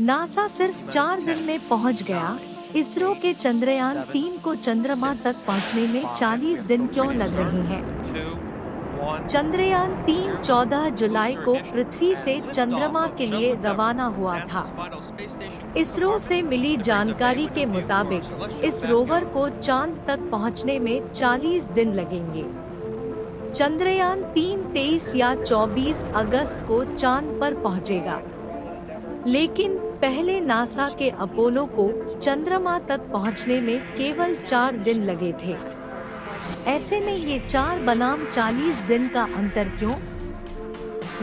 NASA सिर्फ 4 दिन में पहुंच गया। इसरो के चंद्रयान 3 को चंद्रमा तक पहुंचने में 40 दिन क्यों लग रहे हैं? चंद्रयान 3 14 जुलाई को पृथ्वी से चंद्रमा के लिए रवाना हुआ था। इसरो से मिली जानकारी के मुताबिक इस रोवर को चांद तक पहुंचने में 40 दिन लगेंगे। चंद्रयान 3 23 या 24 अगस्त को चांद पर पहुंचेगा। लेकिन पहले नासा के अपोलो को चंद्रमा तक पहुंचने में केवल 4 दिन लगे थे। ऐसे में ये 4 बनाम 40 दिन का अंतर क्यों?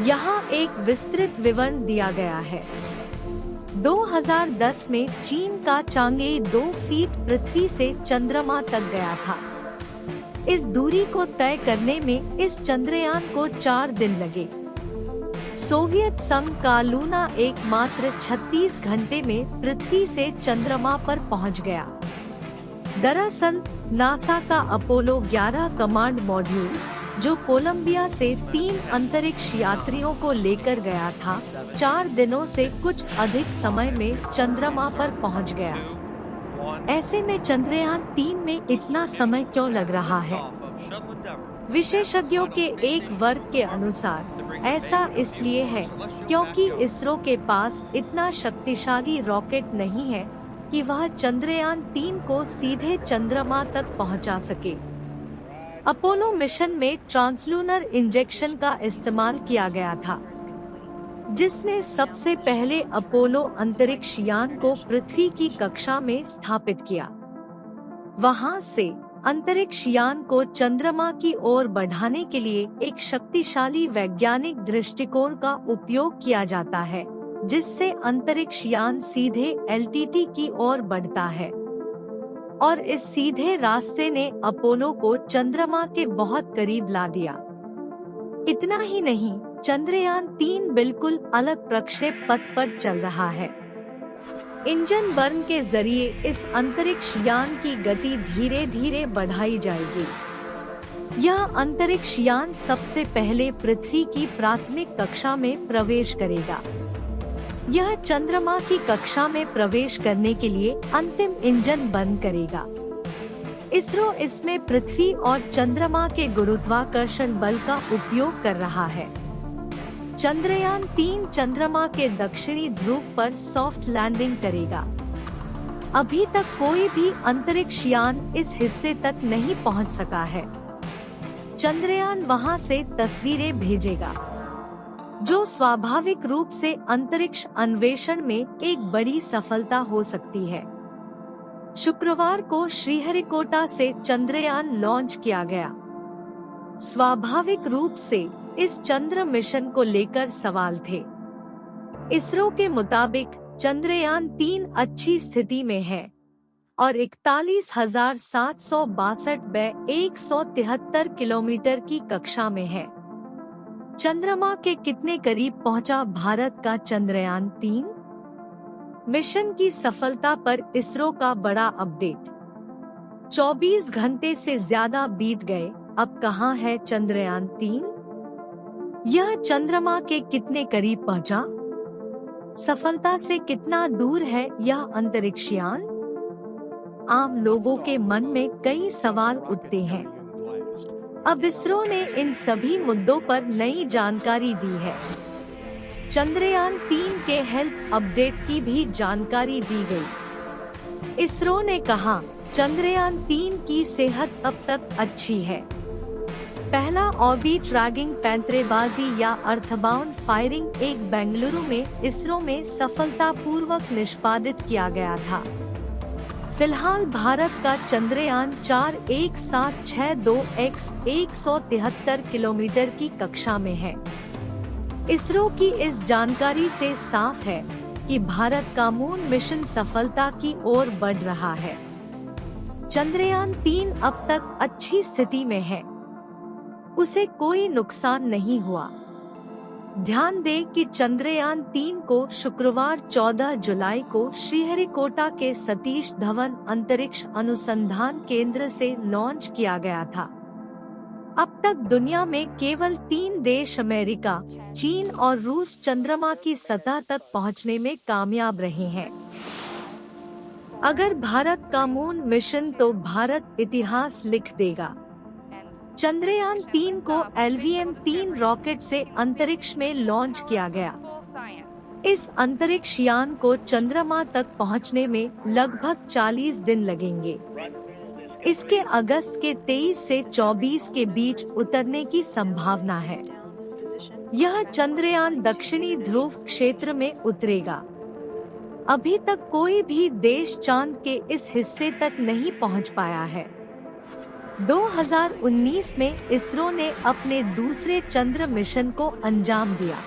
यहाँ एक विस्तृत विवरण दिया गया है। 2010 में चीन का चांगेई 2 फीट पृथ्वी से चंद्रमा तक गया था। इस दूरी को तय करने में इस चंद्रयान को 4 दिन लगे। सोवियत संघ का लूना एकमात्र 36 घंटे में पृथ्वी से चंद्रमा पर पहुंच गया। दरअसल नासा का अपोलो 11 कमांड मॉड्यूल, जो कोलंबिया से 3 अंतरिक्ष यात्रियों को लेकर गया था, 4 दिनों से कुछ अधिक समय में चंद्रमा पर पहुंच गया। ऐसे में चंद्रयान 3 में इतना समय क्यों लग रहा है? विशेषज्ञों के एक वर्ग के अनुसार ऐसा इसलिए है क्योंकि इसरो के पास इतना शक्तिशाली रॉकेट नहीं है कि वह चंद्रयान 3 को सीधे चंद्रमा तक पहुंचा सके। अपोलो मिशन में ट्रांसलूनर इंजेक्शन का इस्तेमाल किया गया था, जिसने सबसे पहले अपोलो अंतरिक्ष यान को पृथ्वी की कक्षा में स्थापित किया। वहां से अंतरिक्ष यान को चंद्रमा की ओर बढ़ाने के लिए एक शक्तिशाली वैज्ञानिक दृष्टिकोण का उपयोग किया जाता है, जिससे अंतरिक्ष यान सीधे एलटीटी की ओर बढ़ता है। और इस सीधे रास्ते ने अपोलो को चंद्रमा के बहुत करीब ला दिया। इतना ही नहीं, चंद्रयान 3 बिल्कुल अलग प्रक्षेप पथ पर चल रहा है। इंजन बर्न के जरिए इस अंतरिक्ष यान की गति धीरे धीरे बढ़ाई जाएगी। यह अंतरिक्ष यान सबसे पहले पृथ्वी की प्राथमिक कक्षा में प्रवेश करेगा। यह चंद्रमा की कक्षा में प्रवेश करने के लिए अंतिम इंजन बंद करेगा। इसरो इसमें पृथ्वी और चंद्रमा के गुरुत्वाकर्षण बल का उपयोग कर रहा है। चंद्रयान 3 चंद्रमा के दक्षिणी ध्रुव पर सॉफ्ट लैंडिंग करेगा। अभी तक कोई भी अंतरिक्ष यान इस हिस्से तक नहीं पहुंच सका है। चंद्रयान वहां से तस्वीरें भेजेगा, जो स्वाभाविक रूप से अंतरिक्ष अन्वेषण में एक बड़ी सफलता हो सकती है। शुक्रवार को श्रीहरिकोटा से चंद्रयान लॉन्च किया गया। स्वाभाविक रूप से इस चंद्र मिशन को लेकर सवाल थे। इसरो के मुताबिक चंद्रयान 3 अच्छी स्थिति में है और 41,762 बाय 173 किलोमीटर की कक्षा में है। चंद्रमा के कितने करीब पहुंचा भारत का चंद्रयान 3? मिशन की सफलता पर इसरो का बड़ा अपडेट। 24 घंटे से ज्यादा बीत गए, अब कहां है चंद्रयान 3? यह चंद्रमा के कितने करीब पहुंचा? सफलता से कितना दूर है यह अंतरिक्ष यान? आम लोगों के मन में कई सवाल उठते हैं। अब इसरो ने इन सभी मुद्दों पर नई जानकारी दी है। चंद्रयान 3 के हेल्थ अपडेट की भी जानकारी दी गई। इसरो ने कहा, चंद्रयान 3 की सेहत अब तक अच्छी है। पहला ऑर्बिट ट्रैकिंग पैंतरेबाजी या अर्थबाउंड फायरिंग एक बेंगलुरु में इसरो में सफलतापूर्वक निष्पादित किया गया था। फिलहाल भारत का चंद्रयान 4 1762X 173 किलोमीटर की कक्षा में है। इसरो की इस जानकारी से साफ है कि भारत का मून मिशन सफलता की ओर बढ़ रहा है। चंद्रयान 3 अब तक अच्छी स्थिति में है, उसे कोई नुकसान नहीं हुआ। ध्यान दें कि चंद्रयान 3 को शुक्रवार 14 जुलाई को श्रीहरिकोटा के सतीश धवन अंतरिक्ष अनुसंधान केंद्र से लॉन्च किया गया था। अब तक दुनिया में केवल 3 देश अमेरिका, चीन और रूस चंद्रमा की सतह तक पहुंचने में कामयाब रहे हैं। अगर भारत का मून मिशन तो भारत इतिहास लिख देगा। चंद्रयान 3 को LVM-3 रॉकेट से अंतरिक्ष में लॉन्च किया गया। इस अंतरिक्ष यान को चंद्रमा तक पहुंचने में लगभग 40 दिन लगेंगे। इसके अगस्त के 23 से 24 के बीच उतरने की संभावना है। यह चंद्रयान दक्षिणी ध्रुव क्षेत्र में उतरेगा। अभी तक कोई भी देश चांद के इस हिस्से तक नहीं पहुंच पाया है। 2019 में इसरो ने अपने दूसरे चंद्र मिशन को अंजाम दिया,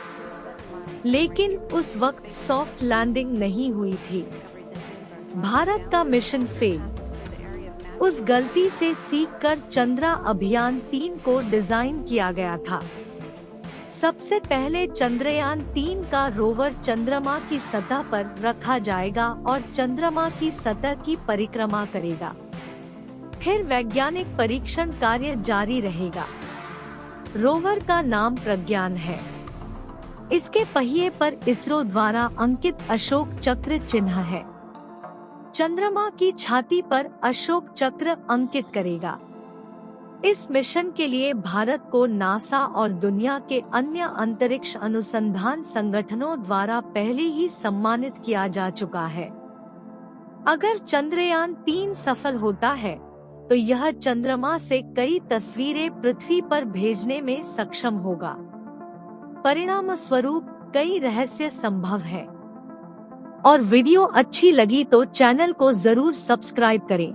लेकिन उस वक्त सॉफ्ट लैंडिंग नहीं हुई थी। भारत का मिशन फेल। उस गलती से सीखकर चंद्रा अभियान 3 को डिजाइन किया गया था। सबसे पहले चंद्रयान 3 का रोवर चंद्रमा की सतह पर रखा जाएगा और चंद्रमा की सतह की परिक्रमा करेगा। फिर वैज्ञानिक परीक्षण कार्य जारी रहेगा। रोवर का नाम प्रज्ञान है। इसके पहिए पर इसरो द्वारा अंकित अशोक चक्र चिन्ह है। चंद्रमा की छाती पर अशोक चक्र अंकित करेगा। इस मिशन के लिए भारत को नासा और दुनिया के अन्य अंतरिक्ष अनुसंधान संगठनों द्वारा पहले ही सम्मानित किया जा चुका है। अगर चंद्रयान 3 सफल होता है तो यह चंद्रमा से कई तस्वीरें पृथ्वी पर भेजने में सक्षम होगा। परिणाम स्वरूप कई रहस्य संभव है। और वीडियो अच्छी लगी तो चैनल को जरूर सब्सक्राइब करें।